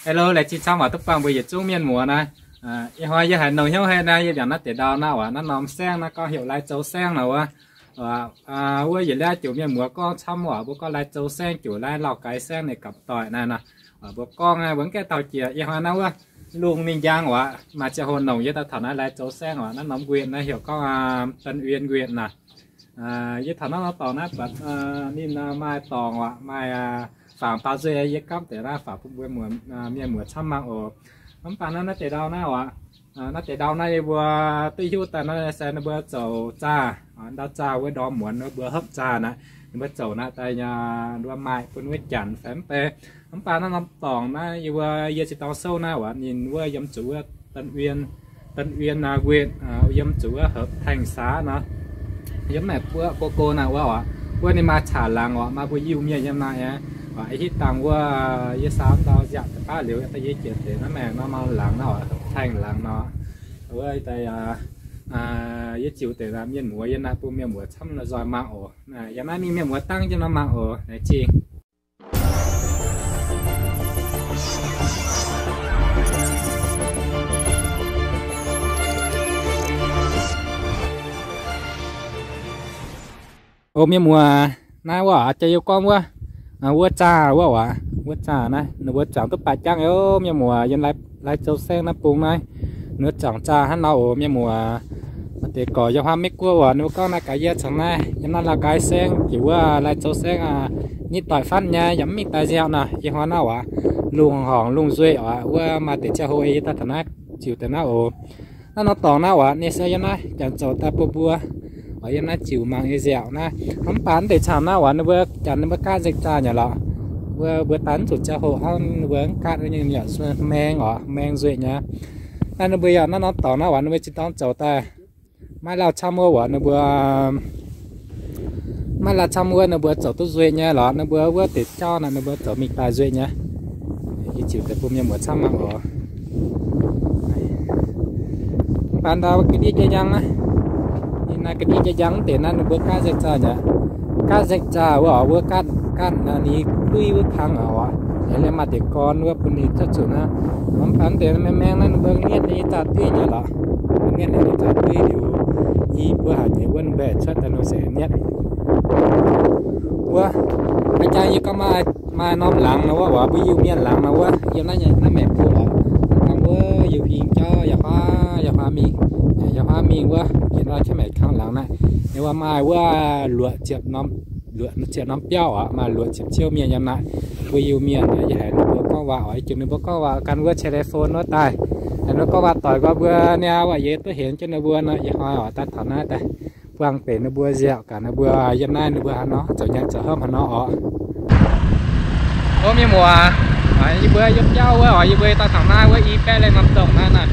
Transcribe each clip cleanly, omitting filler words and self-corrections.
hello lại chỉ xong ở tập bằng bây giờ chung miền mùa này hoa giờ hành nồi hiếu hay này giờ nó để đào nào nó nóm sen nó có hiệu lai châu sen nào bây giờ lai chủ miền mùa con chăm ở bố con lai châu sen chủ lai lọc cái sen này cặp tỏi này nè bố con vẫn cái tàu chìa giờ hoa nào luôn ninh giang mà cho hồn nồng với ta thằng nó lai châu sen nó nóm quyền nó hiểu có Tân Uyên quyền nè với thằng nó tỏ nó bật nên mai tỏ mai phạm bao giờ ấy cấp để ra phạm phục mùa miền mùa chăm mang ở nắm pan nó để đau nào nó để đau này vừa tuy hútแต่nó sẽ nó bữa chầu cha đau cha với đau muộn nó bữa hấp cha nè bữa chầu nó tại nhà đua mai con với chăn phèm pe nắm pan nó nắm tòng nó vừa giờ chỉ tàu sâu nào nhìn vừa yếm chủ Tân Uyên huyện yếm chủ hợp thành xã nó yếm mẹ cô nào quá vừa này mà trả làng mà vừa yêu miền yếm này và ấy tàng qua với sáng tao dặn phá liệu ta dễ chuyện thì nó mẹ nó mau làng nó thành làng nó với tay với chịu để làm miền mùa yên nạp miền mùa chăm là giỏi mạng ổ này giờ này miền mùa tăng cho nó mạng ổ này chi ô miền mùa nay quá chơi yêu con quá vua trà vua trà này nó vua trà tất cả trang yếu miền mùa dân lại châu sen nó bùng này nó chẳng trà hắn nào miền mùa để có cho hoa mít cua nó có là cái gì chẳng này cho nó là cái sen kiểu lại châu sen như tỏi phát nha giống mít tài gieo nè cái hoa nào luồng hòn luồng duệ vua mà để cho hồi ta thằng này chịu từ nào nó tỏ nào nên sao cho nó chẳng cho ta bua ở yên nó chịu mang cái dẻo nè không bán để chạm nào nó vừa chạm nó vừa cá dịch ra nhà lọ vừa tán chuột cho hồ ăn vừa cá như nhở men duệ nhá nó bây giờ nó tỏ nó nó vừa chỉ tao chầu ta mai là chăm mua nó vừa chầu tốt duệ nha lọ nó vừa để cho nó vừa chầu mịt tài duệ nhá chịu cái phun như một trăm mạng rồi bán đâu cái đi chơi nhang á này cái đi trắng để nó bữa cá dịch ra nhỉ cá dịch ra vừa cá là ní đuôi vừa thằng để lên mặt để con vừa bún đi cho chủ nó mắm bán để nó men nó bưng nghiệt đi chặt tươi nhỉ lọ nghiệt đi chặt tươi điều gì vừa hạt nhỉ vẫn bể chất là nó sẽ nghiệt vừa anh trai như có mai nom lặng nó vừa bây giờ miền lặng nó vừa giờ nó mệt phụ nó vừa giờ phiền cho giờ hoa mi vừa hiện ra cho mẹ khang lắng này nếu mà mai vừa lụa chẹp nắm béo mà lụa chẹp chiêu miền nhầm lại vừa yêu miền này vậy nó vừa có vào ấy chừng nó vừa có vào căn vừa telephone nó tài nó có vào tỏi qua vừa neo vậy vậy tôi hiện cho nó vừa nó vậy hỏi ta thằng này đây vang về nó vừa dẻo cả nó vừa hiện nay nó vừa nó trở nhận trở hôm nó ôm như mùa như vừa giúp nhau với như vừa ta thằng này với y pe lên nằm tổng này nè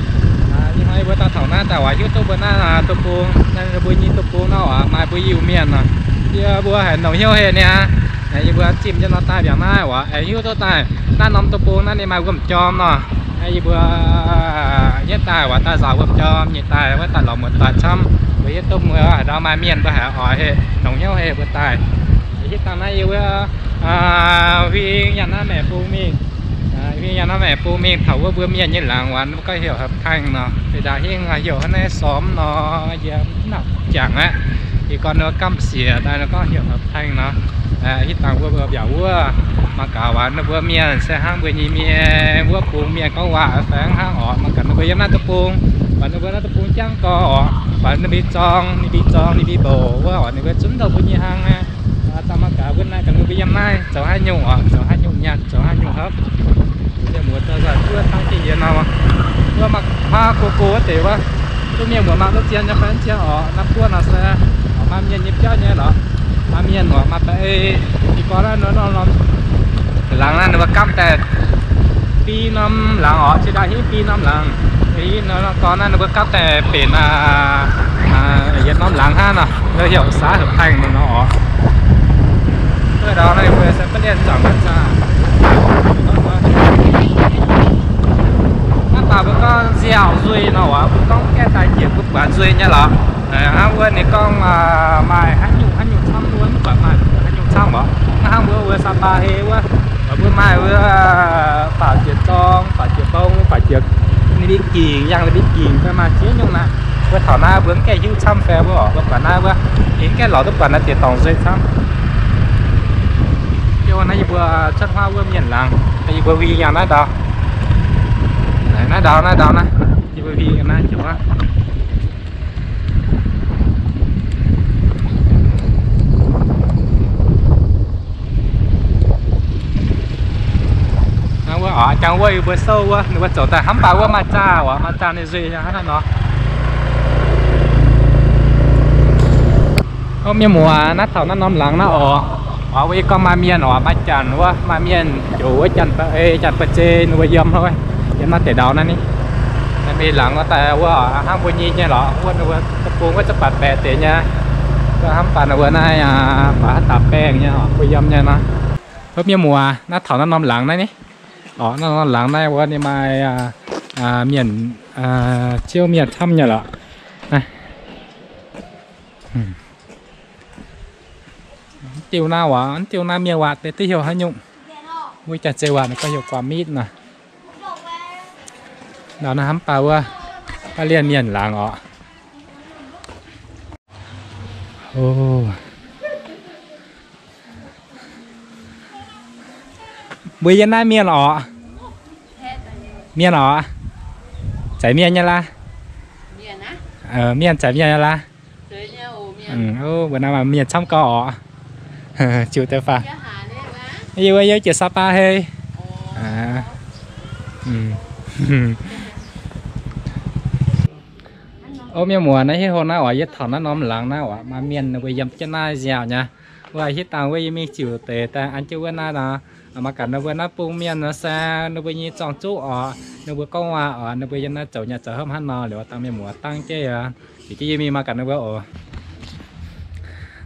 hay bữa ta thảo na tại ở YouTube na là tập buông nên bữa nhìn tập buông nó mai bữa yêu miền nè bữa hẹn nấu hiếu hè nè này bữa chìm cho nó tai biển mai quả ấy hiếu tôi tai na nắm tập buông na này mai gom chom nè hay bữa nhất tai quả ta giàu gom chom nhiệt tai với ta lòng một tài trăm với YouTube mưa ở đó mai miền bữa hẹn hỏi hè nấu hiếu hè bữa tai cái ta này bữa vì nhà nó mẹ phụ mình vì nhà nó mẹ phụ mình thầu bữa miền như làng quán có hiểu hợp thành nó thì đã hiểu hơn này xóm nó giờ nào chẳng á thì còn nó cắm xỉa đây nó có hiểu hợp thành nó hít tàng vừa biểu mà cả quán nó vừa miền sẽ hang vừa nhì miền vừa phụ miền có quả sáng hang họ mà cả nó vừa nó tập buông và nó vừa nó tập buông chẳng có và nó bị tròn nó bị bổ vừa họ nó vừa trúng đầu vừa nhì hang ta mà cả bên này cả nó bị mai cháu hai nhung nhặt cháu hai nhung hấp mùa ta giờ chưa thang thì gì nào mà mặc hoa cô thì quá tôi miền mùa mặc nó chiên cho phán chiên họ năm cua là sẽ mà miền nhịp cho nhé đó mà miền họ mà tại thì có đó nó làng nó cắm tè pi năm làng họ chỉ đã hết pi năm làng thì nó có nó cắm tè biển Việt Nam làng ha nè nó hiểu xã hợp thành nó ở đó này vừa sẽ phát hiện chẳng hết ra bà vẫn có dẻo duy nó vẫn có cái tài kiểm của bạn duy nha lọ hai bữa này con mài hát nhung xong luôn các bạn hát nhung xong bỏ hai bữa vừa sắm ba hê quá bữa mai bữa bảo chuyện con bảo chuyện bông bảo chuyện đi kỳ giang là đi kỳ cái mà chế nhung nè bữa thảo na bữa cái hưu chăm phèo bữa bữa quả na bữa những cái lọ tức quả na tiền tổng dây chăm cho nay bữa chất hoa bữa miền làng nay bữa vì nhà nó đào này nó đào nè bữa vì cái này chịu quá ở trong quay vừa sâu quá, nếu mà chỗ ta hắm bao quá mà cha này gì nha hết nó. Hôm nay mùa nát thầu nó nóng lắng nó ở với con ma miên ở ba chăn quá, ma miên chủ chăn chăn bạch chê nuôi dâm thôi, cho nó để đầu nó đi. Nên bị lắng nó tại quá ở hang bùi nhi nha lọ, quá nuôi tập cuốn quá chấp bạt bè tiền nha, cái hắm bạt bữa nay bả tạp bèn nha, bùi dâm nha nó. Hôm nay mùa nát thầu nó nóng lắng đấy ní. Nó lắng này qua đi mai miền chiêu miền thăm nhờ lọ này tiêu nào à tiêu nào miền quạt để tiêu hiểu hay nhung vui chặt chơi quạt nó có hiệu quả mít nè đó là hắm bao qua liền miền làng ọ bây giờ nay miền ọ miền ọ chảy miền nha la miền chảy miền nha la bữa nào mà miền trong cỏ chịu tay phà yêu yêu chịu Sapa hay miền mùa này hôm nay ở giết thằng nó nóm lặng nào mà miền nó bây giờ chân na dẻo nha và hít tàng bây giờ mình chịu tệ ta ăn chưa na là mà cả nó vừa nó bung miên nó xa nó bây giờ chọn chỗ ở nó vừa con hoa ở nó bây giờ nó chậu nhà chợ hôm hắn nọ liệu tăng miên mùa tăng chơi thì cái gì mà cả nó vừa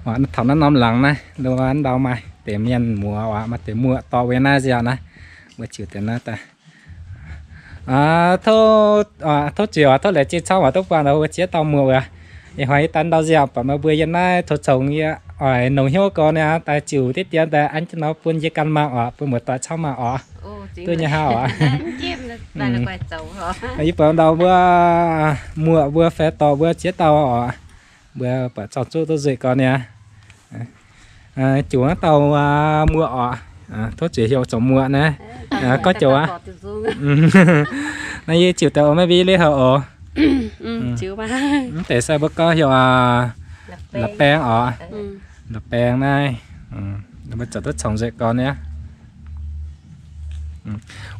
ở nó thằng nó nóm lặng này đồ ăn đâu mày để miên mùa mà để mùa to với na dẻo này vừa chịu tiền nó ta thôi chiều thôi lại chơi sau mà tốt vào đâu chế tàu mùa à thì hỏi tan đâu dẻo mà bây giờ nó thôi trồng như ở nông hiếu con nè ta chịu tiết tiền ta anh cho nó phun dây căn mạng ở phun một tòa trong mà ở tôi nhà hao ở ấy bữa đầu bữa mùa bữa phê to bữa chế tàu ở bữa bữa chọn chỗ tôi dậy con nè chủ nó tàu mùa ở thôi chỉ hiểu trồng mùa nè có chỗ á này chịu tàu mấy vi lấy hậu chịu ba tại sao bữa có hiểu là bèn ở là bèn này bây giờ tôi trồng dậy con nhé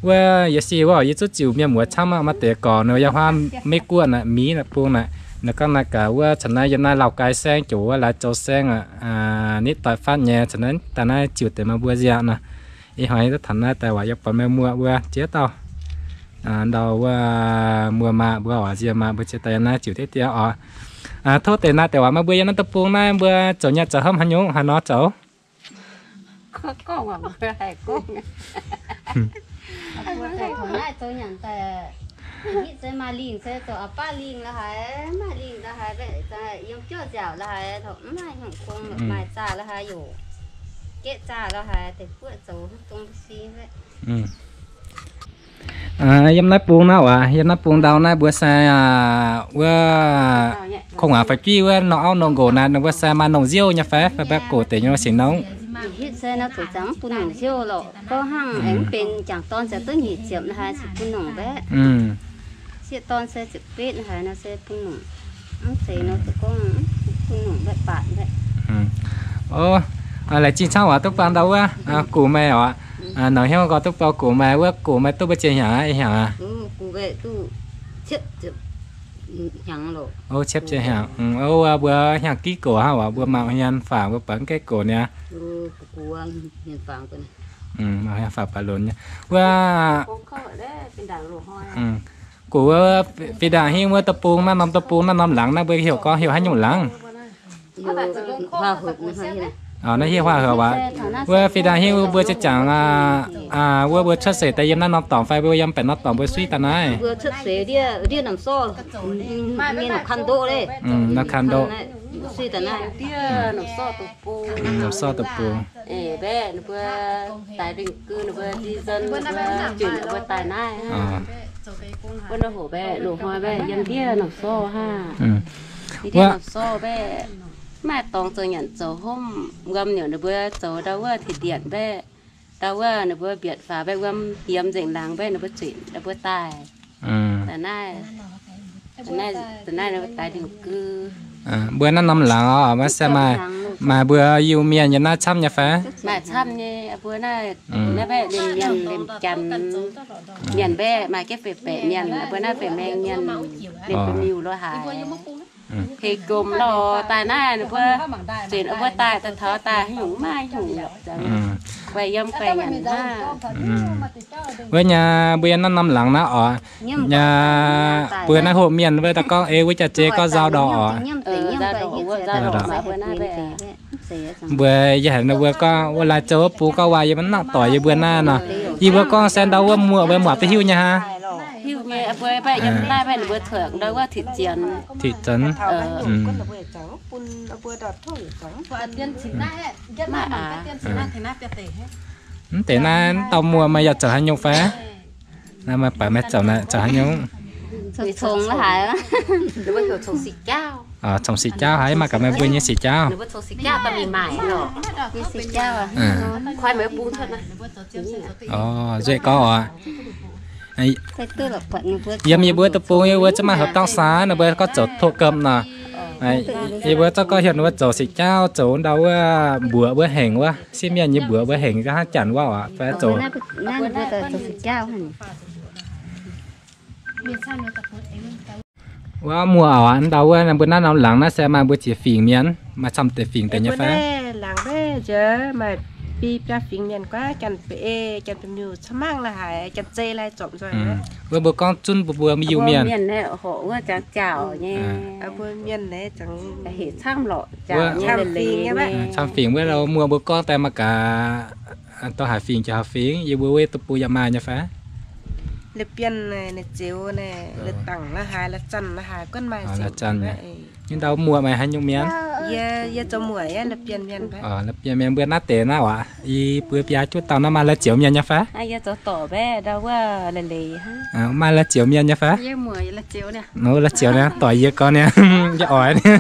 qua giờ xí qua giờ chút chiều miếng muối chăm mà để còn nữa giờ hoa mấy cuộn này mí là buông này nó con này cả qua chẳng nay giờ nay lọc cái sen chủ là châu sen nít tại phát nhẹ chẳng nên tại nay chiều để mà bua dẹo nè ý hỏi rất thành nay tạiว่าgiờ còn mấy mua bua chế tao đầu mua mà bua ở gì mà bua chế tại nay chiều thế tiêu ở thôi tại nay tạiว่าmà bua giờ nó tập buông nay bua chỗ nhà chỗ hôm hắn nhúng hắn nó chỗ con mà bữa hay con bữa hay hôm nay tôi nhận tại hít sẽ mà liền sẽ cho ba liền là hay mà liền là hay vậy tại dùng chưa dẻo là hay thôi mai không con một mai trà là hayอยู่kết trà là hay thì bữa dầu tung xí vậy yếm nát buông nào yếm nát buông đào nát bữa xe bữa không phải truy bữa nó nông gỗ này bữa xe mà nông diêu nha phải bác cổ để nó xỉn nóng hít xe nó tụt trắng phun nồng diêu lộ có hăng em bên chẳng ton sẽ tới nhị chiếm là hai phun nồng bé sẽ ton sẽ trực biết là nó sẽ phun nồng thì nó tự có phun nồng bé bạn vậy lại chi sao tôi ban đầu cụ mẹ nói heo có tôi bao cụ mẹ tôi bây giờ hả cụ về tôi chết hàng lộ chép chơi hàng bữa hàng ký cổ hả bữa mạo hiền phẳng bữa bắn cái cổ nè cụ hiền phẳng cái này mạo hiền phẳng phải luôn nha bữa cụ vì đã hiên bữa tập buông nó nằm lắng nó bữa hiểu có hiểu hay nhủ lắng hoa hợp nó hiên hoa hợp bữa vì đã hiên bữa chắc chẳng bữa chất sể tay nó tỏng phải bữa yếm phải nó tỏng bữa suy ta này bữa chất sể đi nằm so nghe nó khăn độ đấy nó khăn độ suy tận này tia nó so tụปูnó so tậpปูbé nó vừa tại định cư nó vừa di dân nó vừa chuyển nó vừa tài nai vừa nó hổ bé nổ hoa bé dân tia nó so ha tia nó so bé mà tòng giờ nhận giờ hôm gầm nhiều nó vừa giờ đâu vừa thịt điện bé đâu vừa nó vừa biệt phá bé gầm hiếm dành làng bé nó vừa chuyển nó vừa tàiแต่nay nó tại định cư bữa nó nằm lặng mà xem mà bữa yêu miền như nó chăm nhà phá mà chăm như bữa nay nó bé liền chăn miền bé mà cái phệ miền bữa nay phệ miền miền liềnเป็นnhiều rồi hả thì cùng lo tài nay nó bữa chuyện ở bữa tàiแต่thở tài hùng mai hùng về yếm về nhận ha với nhà bữa nó nằm lặng nó nhà bữa nó hộ miền với ta con với chả chế có dao đỏ bữa giờ nó bữa con bữa là chỗ bố có vài vấn nặng tỏi bữa na nè gì bữa con xem đâu mua bữa mọt tới hiu nha ha hiu nghe bữa bây giờ nay bây bữa thưởng đâu có thịt chén thế na tao mua mà giờ chở hai nhung phá na mà phải mẹ chở này chở hai nhung thùng nó hại á nó bắt thùng xịt cháo thùng xịt cháo hãy mà cả mẹ vui như xịt cháo nó bắt thùng xịt cháo tao mì mải rồi xịt cháo khoai mấy bún thôi mà dễ có giờ mi bữa tập phu bữa cho mà hợp tác xã nó bữa có chỗ thô cơm nè thì bữa cho có hiện bữa chỗ xịt cháo chỗ đâu bữa hẹn quá xin miền như bữa hẹn ra hát chản quá à phải chỗว่ามัวอ่ะดาวว่าบนนั้นเอาหลังนะแซมาบนจีฟิงเมียนมาทำแต่ฟิงแต่เนี่ยฟ้าหลังแม่เจอมาปีปลาฟิงเมียนกว่าจันเปจันเป็นอยู่สมั่งละหายจันเจไรจบrồiว่าบนกองจุนบัวมีอยู่เมียนเนี่ยโหว่าจังเจ้าเนี่ยบัวเมียนเนี่ยจังเห็ดช่างหล่อเจ้าเนี่ยเลยทำฟิงเมื่อเรามัวบนกองแต่มากะต้องหาฟิงจะหาฟิงอยู่บัวเวตปูยามาเนี่ยฟ้าเลยเปลี่ยนเนี่ยเจียวเนี่ยเลยตั้งละหายละจันละหายก้นไม้สิละจันnhưng đâu mua mày hay nhung miếng giờ cho mùa ấy là pliên miếng phải là pliên miếng bữa nát tệ nào ạ y bữa bia chút tao nó mà là chiều miếng nhá phá giờ cho tổ bé đâu có lề lề ha mà là chiều miếng nhá phá giờ mùa là chiều nè nó là chiều nè tỏi giờ con nè giờ ỏi nè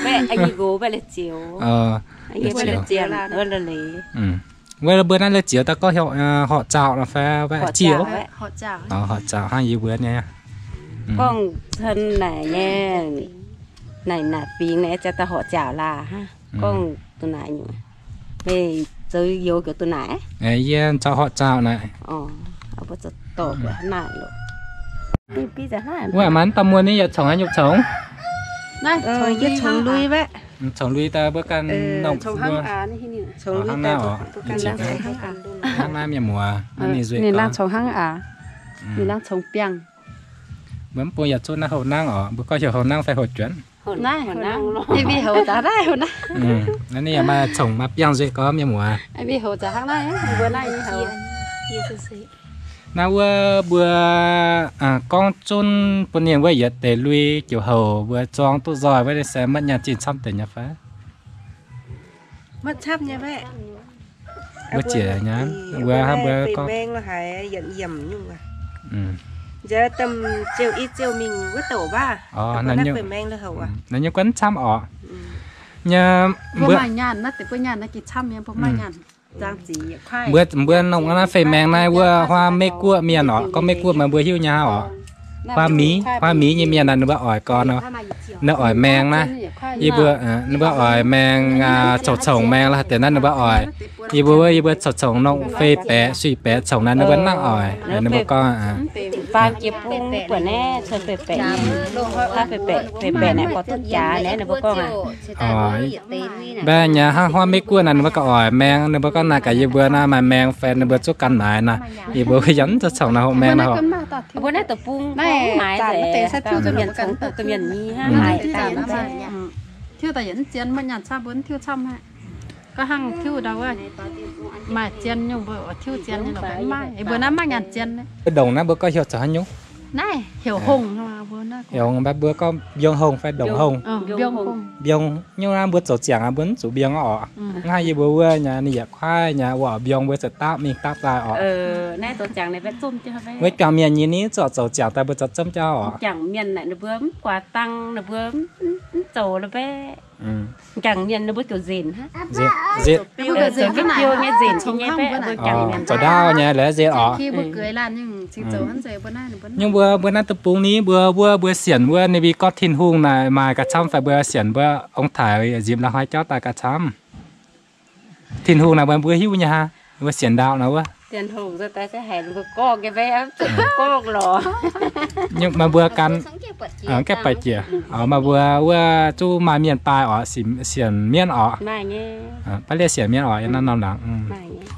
bé anh gỗ bé là chiều anh là chiều là lề vậy là bữa nay là chiều ta có họ chào là phải chiều họ chào hai gì bữa nha con thân này nha này là phiền này cho ta họ chào là ha con tụi này nhỉ về chơi vô kiểu tụi này ấy cho họ chào này bây giờ tổ của này rồi bây giờ hai vậy mà tao mua này giờ trồng hay nhục trồng này trồng lui vậy trồng lui ta bữa can nông trồng hang á này trồng lui ta hang na miền mùa này rồi này đang trồng hang á này đang trồng piang bấm bùi giờ chôn na hậu năng bữa coi giờ hậu năng phải hậu chuyển hậu năng đi vì hậu trả đấy hậu năngนั่นนี่มาส่งมาเปียงด้วยก็มีหมูไอ้vì hậu trả hang này bữa nay hậu nào bữa con chôn bữa niệm với giờ để lui kiểu hậu bữa tròn tôi giỏi với sẽ mất nhà chín trăm tiền nhà phá mất trăm nha bé bữa trẻ nhá bữa con bên là hay giận dầm nhưng mà giờ tầm chiều ít chiều mình quyết tổ ba nó như phải mang là hậu nó như quấn trăm nhà bữa mai nhàn nó thì bữa nhàn nó chỉ trăm nha bữa mai nhàn giang chỉ khoai bữa nông nó phải mang này bữa hoa mê cua miền có mê cua mà bữa hiu nhà hoa mí như miền này nó bữa ỏi con nó ỏi mang na y bữa nó bữa ỏi mang chồng mang là tiền nó bữa ỏi y bữa chồng nông phê bé suy bé chồng nó vẫn nặng ỏi nó bữa con pha chép bún bữa nè chơi phê bé pha phê bé này có tất cả nè nó bữa con bé nhà hoa mê cua này nó bữa ỏi mang nó bữa con là cả y bữa na mà mang phê nó bữa chút căn mái nè y bữa cái dẫn cho chồng nó mang nó bữa nay tập bún mái để tụi miền nhi ha thiếu tài dẫn chén mà nhặt xa bốn thiếu trăm ha có hàng thiếu đâu á mà chén nhưng bữa thiếu chén nhưng là vẫn mai bữa năm mà nhặt chén đấy cái đồng nó bữa có hiệu cho hắn nhúng này hiểu hùng mà bữa nó hiểu bác bữa có biông hồng phải đồng hồng biông hùng biông nhưng mà bữa chỗ chẳng à bữa chỗ biông ở ngay như bữa nhà này khoai nhà vợ biông bữa sẽ táp mình táp ra ở này tổ chẳng này phải chôm cho với cả miền nhưนี้chỗ chẳng tại bữa chỗ chôm cho ở chẳng miền này nó bướm quả tăng nó bướm chỗ nó bé chẳng miền nó bướm kiểu dền ha dệt tiêu nghe dền chứ nghe bé bữa chẳng miền chỗ đau nha lấy dệt ở khi bữa cưới lan nhưng chỉ chỗ hắn dệt bữa nay nhưng bữa nay tập bún ní bữa xiển bữa này vì có thiên hùng này mà cả trăm phải bữa xiển bữa ông thải dìm là hai cháu tại cả trăm thiên hùng là bữa hiu nha bữa xiển đạo nào bữa tiền hùng rồi ta sẽ hẹn bữa co cái vé co lò nhưng mà bữa căn ở cái bài chìa mà bữa chú mà miền Tây ở xiển miền ở mai nghe phải lấy xiển miền ở nó nằm lặng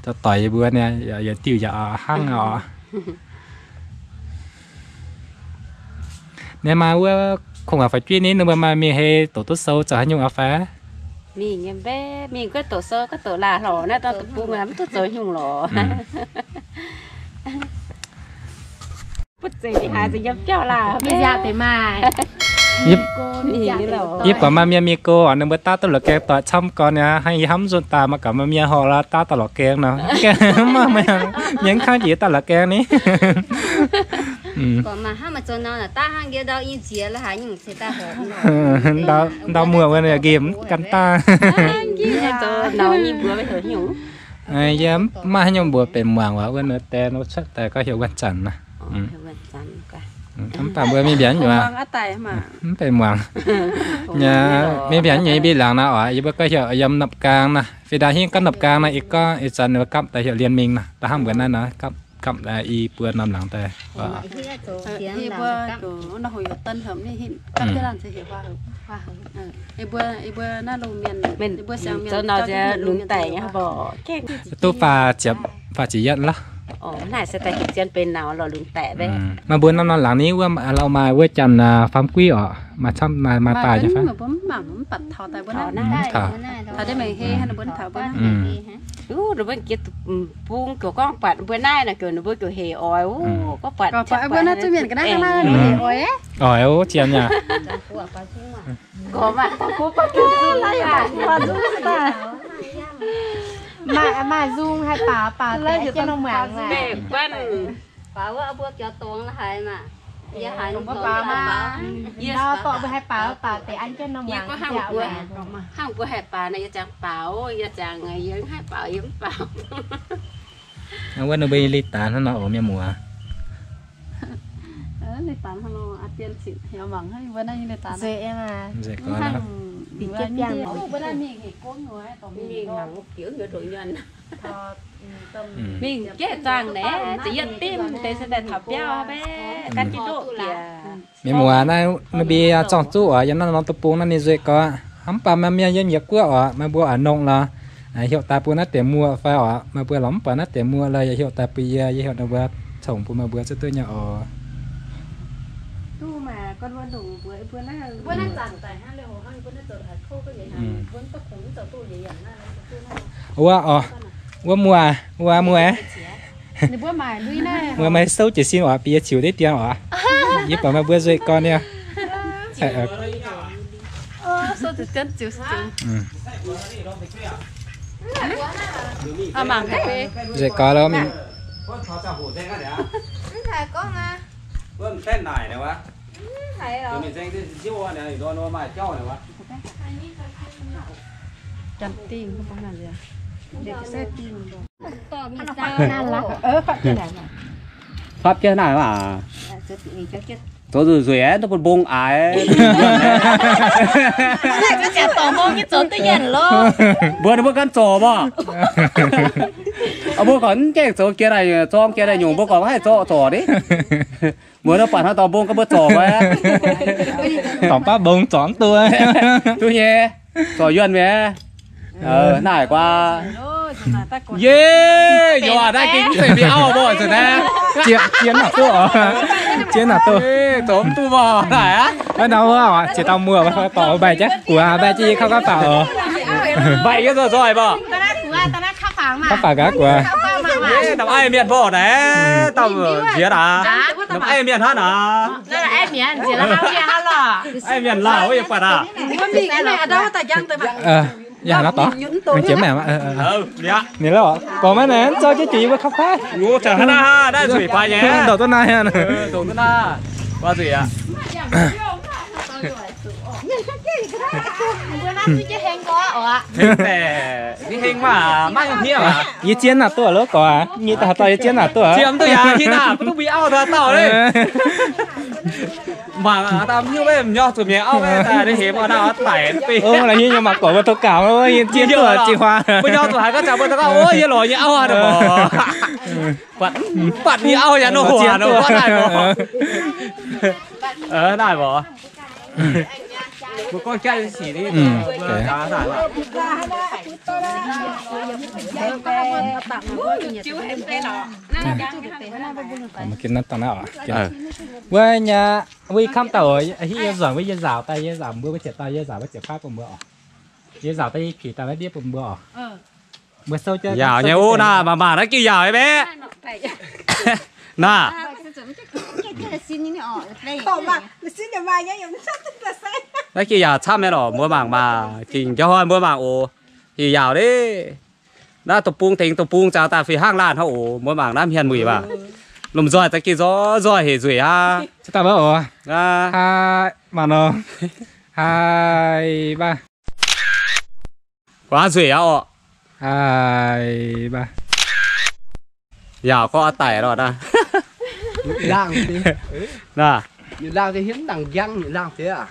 cho tỏi bữa này giờ tiêu giờ hăng ở nên mà bữa không phải chuyên ní nữa mà mình hay tổ tốt sâu cho nhung ở phá mình em bé mình có tổ sơ có tổ là lò nó tao tập buông lắm tổ sơ nhung lò bút gì thì hà gì dám cho là bây giờ thì mà yếp của mà mi cô ở nơi bữa ta tôi là kẹo tỏi chăm con nha hay hắm ruột ta mà cả mà mi họ là ta tỏi kẹo nào mà những kháng gì ta là kẹo ní còn mà hai mà cho nó là ta hàng kia đâu yên chia là hai những sẽ ta hổ đau mùa bên này game cắn ta nó như bữa bây giờ nhung ai dám mà nhung bữa bền màng quá bên nữa té nó chắcតែcó hiệu quan trọng nè tắm bữa mi biển rồi bền màng nhà mi biển như bi làng nào ở bữa có hiệu yếm nập càng nè vì đã hiện các nập càng này có ít dần nữa cấp tại hiệu liên minh nè ta ham bữa nay nó cấp là y bữa năm làng tề y bữa nó hồi tân hầm đi hiện cấp cái làm sẽ hiểu hoa hồng y bữa nó lùng miền y bữa sang miền cho nó sẽ lún tẩy nhá bỏ tôi pha chỉ nhận lá này sẽ tại hiện trên bên nào là lún tẩy bé mà bữa năm làngนี้ว่าเรามาเว้ยจันฟาร์มกุ้ยอ๋อมาทำมาตายใช่ไหมมาผมหมั่งปัดถอดแต่บนนั้นถอดได้ไหมเฮ้ให้nó bún thảo bún rồi bún kia buông kiểu conปัดbún này là kiểu nó bún kiểu hề ỏi cóปัดbún nó chơi miền cái đó là hề ỏi á ỏi chiên nha có mà cóปัดkiểu gì àปัดdung ta mà dung hay bà để cho nó màng mà bể quanh bảo vợ bữa cho tuồng là hai mà giờ hai nó bà mà nó tọa với hai bà để ăn cho nó màng hàng của hai bà này chẳng bảo giờ chẳng ngày giờ hai bà yếm bảo ông quên nó bị lít tán nó ở miền mùa lít tán nó ăn tiền xịn hiểu mỏng hay bữa nay lít tán dễ em à dễ có đó bị chết giang bữa nay mình thì cố người mình làm một kiểu người đội nhân mình chết trang đấy chỉ nhận tim để sẽ để thảo béo bé cắt chế độ kìa miền mùa này nó bị tròn chú ở cho nó tập buông nó đi dễ có hắm pa mà miền dân nhiều quá ở mà bữa ở nông là hiệu ta bữa nó để mua phải ở mà bữa lắm pa nó để mua là hiệu ta bây giờ hiệu nó bữa trồng bữa mà bữa sẽ tới nhà ở tu mà con vẫn đủ bữa nó chẳng tại hai lều hai bữa nó tự hạt khô cái gì hả bữa nó cũng tự tu gì vậy wow mua bữa mà lui này mua mấy sâu chỉ xin ở bây giờ chiều đấy tiền ở giúp bà mà bữa rồi con nha sâu chỉ chân chiều mảng cái rồi có đó mình thầy con à bữa mình tên này này quá thầy rồi mình tên chiêu này rồi nó mà cho này quá chân tim không có làm gì để cái xe tim pháp chơi này mà tôi rồi ấy nó còn bông ái cái chả tò mò cái chỗ tự nhiên luôn bữa nó bữa con trò mà bữa còn cái chỗ kia này trong kia này nhung bữa còn hay trò đấy bữa nóปั่นtao bông cái bữa trò vậy tổng ba bông chọn tôi nhé trò duyên về nải qua giờ đã kính phải bị ao bò rồi nè chiến là tôi tóm tu bò này á nó đâu á chỉ tao mua và bỏ bài chắc của bài chi không có bảo vậy cái rồi bò ta đã khắp phẳng mà khắp phẳng cả của Tầm ai miền bỏ đấy, tầm phía đó. Tầm ai miền hát à? Đó là ai miền, chỉ là hai miền hát là. Ai miền Lào bây giờ phải à? Mình cái này ở đâu ta dân tới mà. Dạ nó tỏ. Mình chiếm mẹ mà. Dạ. Nè đó. Có mấy nè, cho cái chị với khóc khát. Ngô chờ hát ha, đã rủi phải nhé. Đầu tuần này ha. Đầu tuần à. Qua gì ạ? Hình nè, cái hình mà mang nhiều à? Ý chiến là tôi ở lớp có à? Nghĩ ta tao ý chiến là tôi à? Chiếm tôi à? Khi nào cũng bị ao thật tao đấy. Mà tao như bây nhỏ tụi mẹ ao bây ta đi hiểm ở nào tải pi. Là như nhưng mà cổ và tôi cào nó chiến tôi chị Hoa. Bây giờ tụi hai có chào bây tao ôi như lỗi như ao à được bỏ. Bạn như ao nhà nó hùa nó quá này bỏ. Này bỏ. Một con cây chỉ đi cá này mà kiến nó tao nào à? Với nhà với khăm tàu ấy giỏi với dân giàu tay dân giàu mưa với trẻ tay dân giàu với trẻ khác cùng mưa dân giàu tay kỳ ta mới biết cùng mưa mưa sâu chơi giàu nhà ô na mà nó kêu giàu ấy bé nà đấy kia giàu chăm em rồi mua mảng mà kinh cho hơn mua mảng ồ thì giàu đấy đã tập buông chào ta phía hang lan họ ồ mua mảng nam hiền mùi bà lùm rồi ta kia gió hề rủi ha ta bảo ồ hai mà nó 2 3 quá rủi á ồ 2 3 giàu có tải rồi nè lang thì nè lang thì hiến đằng giang lang thế à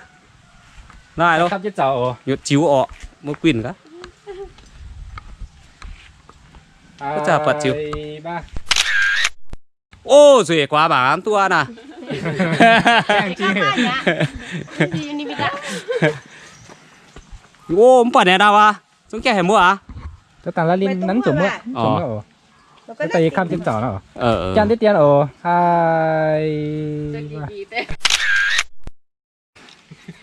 này đâu khắp chết chào nhột chiếu ọ một quỳnh cả cái chả bật chiếu 3 ô rủi quá bản tua nè ô không phải này đâu à chúng kia hay mua à tôi tặng là linh nắn chủ mua cái tay khăm trên chảo nào chăn tiếp tiền ồ 2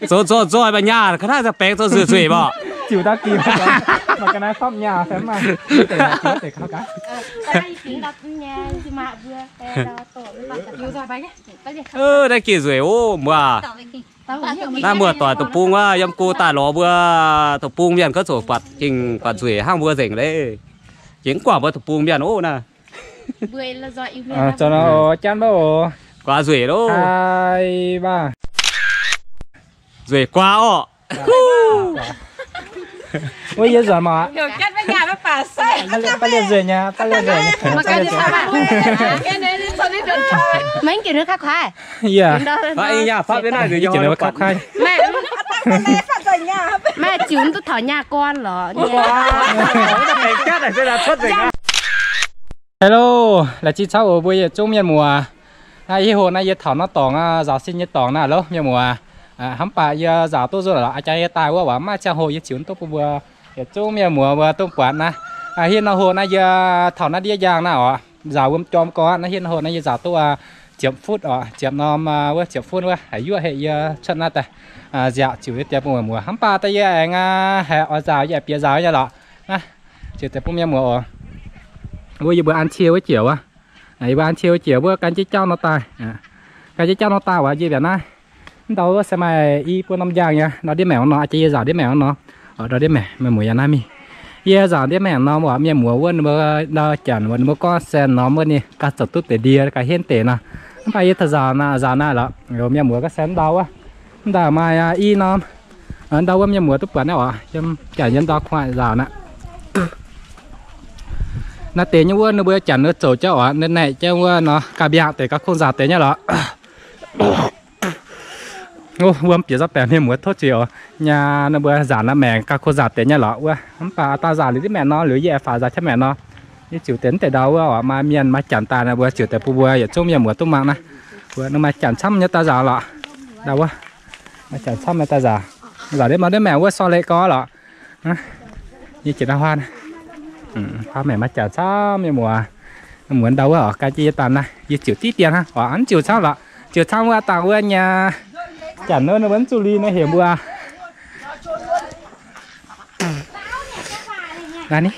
rồi bà nhà cái này là bé tôi rủi bỏ chịu ta kìm mà cái này khóc nhà phép mà để khóc cả đây kia rủi ô mưa ta mưa tỏi tập buông á yếm cô ta ló mưa tập buông miền có sổ quạt trình quạt rủi hang mưa rỉnh đấy chính quả mưa tập buông miền ô nè cho nó chăn bao quả rủi đâu 2 3 rủi quá ô bây giờ rồi mà Kiểu kết với nhà với bà say. ta liền rời nhà Mà cái gì sao bạn? Cái này đi sao đi được thôi. Mấy kiểu nước khác khoai. Dạ. Vậy nhà pháp cái này thì chỉ là khóc khai. Mẹ chúng tôi thỏ nhà con lỏ. Hello, là chị cháu ở bây giờ trong miền mùa. Nay hồ nay giờ thỏ nó tỏng giáo sinh như tỏng nào lâu miền mùa. Hắm bà giờ giáo tôi rồi là ai chạy tài quá bảo mà cha hồ giờ chiếu tôi vừa trong miền mùa vừa tôi quản nè. Hiện nào hồ nay giờ thỏ nó đi giang nào giáo ôm chom có nó hiện hồ nay giờ giáo tôi chậm phút chậm nó mà vừa chậm phút vừa hãy vừa hệ giờ chân nát này dạo chiều tiếp mùa hắm bà tay giờ anh hệ ở giáo giờ bia giáo giờ đó nè chiều tiếp miền mùa bây giờ bữa ăn chiều với chiều này bữa ăn chiều chiều bữa canh chiếc trâu nó tài canh chiếc trâu nó tài gì vậy nè đâu xem mà y bữa năm giang nha nó đi mèo nó chỉ giờ đi mèo nó ở đó đi mèo mà mùi ăn mi giờ giờ đi mèo nó mà miếng mùa quên mà nó chẳng quên mà con sen nó mới nè cá sấu tút để đi cái hiên tệ nè bây giờ thật giờ nè là rồi miếng mùa cái sen đâu đào mà y nó đâu có miếng mùa tút quán nào chấm chả nhân đó khoai giờ nè nó tế như nó bây giờ nó chỗ cho nên này cho nó cả biang để các con già tế nhá đó ô vừa biết ra bèn thêm một thốt chiều nhà nó bây giờ nó mẹ các con già tế nhá đó không phải ta già thì mẹ nó lưỡi dẻ phải già cho mẹ nó như chịu tiến tới đâu mà miền mà chẳng ta là vừa chịu tới vừa ở trong miền mùa tung mạng này vừa nó mà chẳng chăm như ta già lọ đâu quá mà chẳng chăm như ta già giờ đấy mà đứa mẹ vừa so lệ có lọ như chỉ là hoa này hoa mẹ mà chả sao mẹ mùa muốn đâu ở cái chi tàn này như chịu tí tiền ha ở ăn chịu sao lọ chịu sao mua tàu vừa nhà chả nữa nó vẫn chú ly nó hiểm bùa ra đi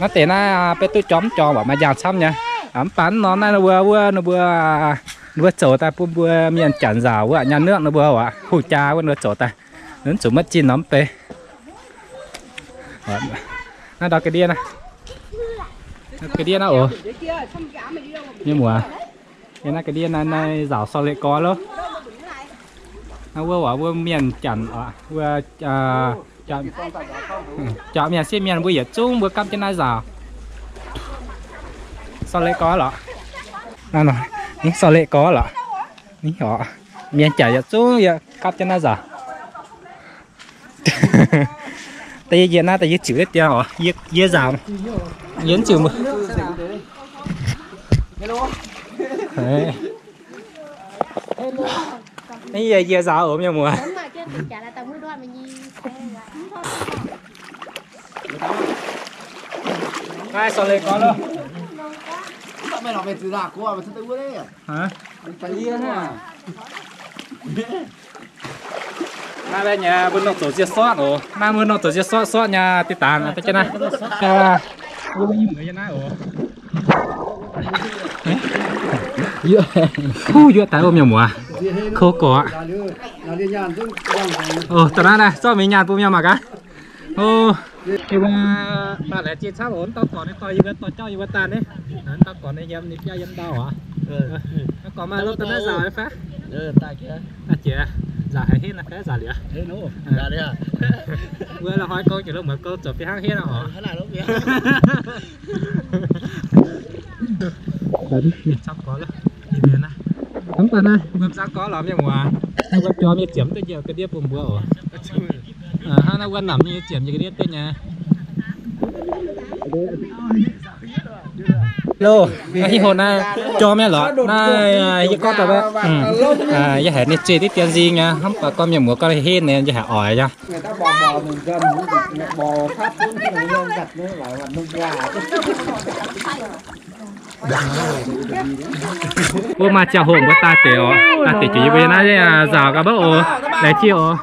nó tiền na bé tôi chóm cho bảo mà già xăm nha ấm bán nó này nó vừa chỗ ta vừa miền chản rào vừa nhà nước nó vừa ạ hủ cha vừa nó chỗ ta đến chỗ mất chín nắm pe nó đào cái đĩa này cái đĩa nó ổ như mùa cái này cái đĩa này rào so lệ có luôn nó vừa miền chản vừa chọn miền xí miền vừa chung vừa cắm trên này rào so lệ có lọ nào rồi những so lệ có lọ những họ miền chả chung vừa cắm trên này rào tay giờ na tay chịu đấy tiêu hả dễ rào yến chịu mà này giờ rào ốm nha mùa ai sao lại có đâu mày nói về từ lạc của mày tự đấy hả phải liên à mai bên nhà bên nông tổ chức sót ổ mai bên nông tổ chức sót nhà tít tàn ở trên này vừa bao nhiêu người trên này ổ dưa tại ôm nhiều mùa khô cỏ tao nói này sao mình nhàn bùm nhau mà cả thì bà lại chia sắp ổn tao còn tao như tao cho như tàn đấy tao còn này em cho em đau hả nó còn mà lúc tao nói giờ phá tại kia à chị giả hết là cái giả lửa thế nó giả đấy à vừa là hỏi câu chỉ lúc mà câu chụp cái hang hết nào hả thế này lúc kia đấy sắp có rồi đi về này tấm tàn này bơm sắp có làm như mùa nó bơm cho mình chiếm tới nhiều cái đĩa bùm bữa ha nó quên nằm như chiếm như cái đĩa tới nhà lô cái hồn này cho mẹ lọ này cái con tao đấy giờ hẹn đi chơi tí tiền gì nha không phải con miệng múa con hết này giờ hẹn ỏi nha người ta bò mình gần bò phát cũng là nhân đặt nữa lại là nông gà ô mà chào hồn của ta tiểu chỉ về nó rào cả bớt ô để chiều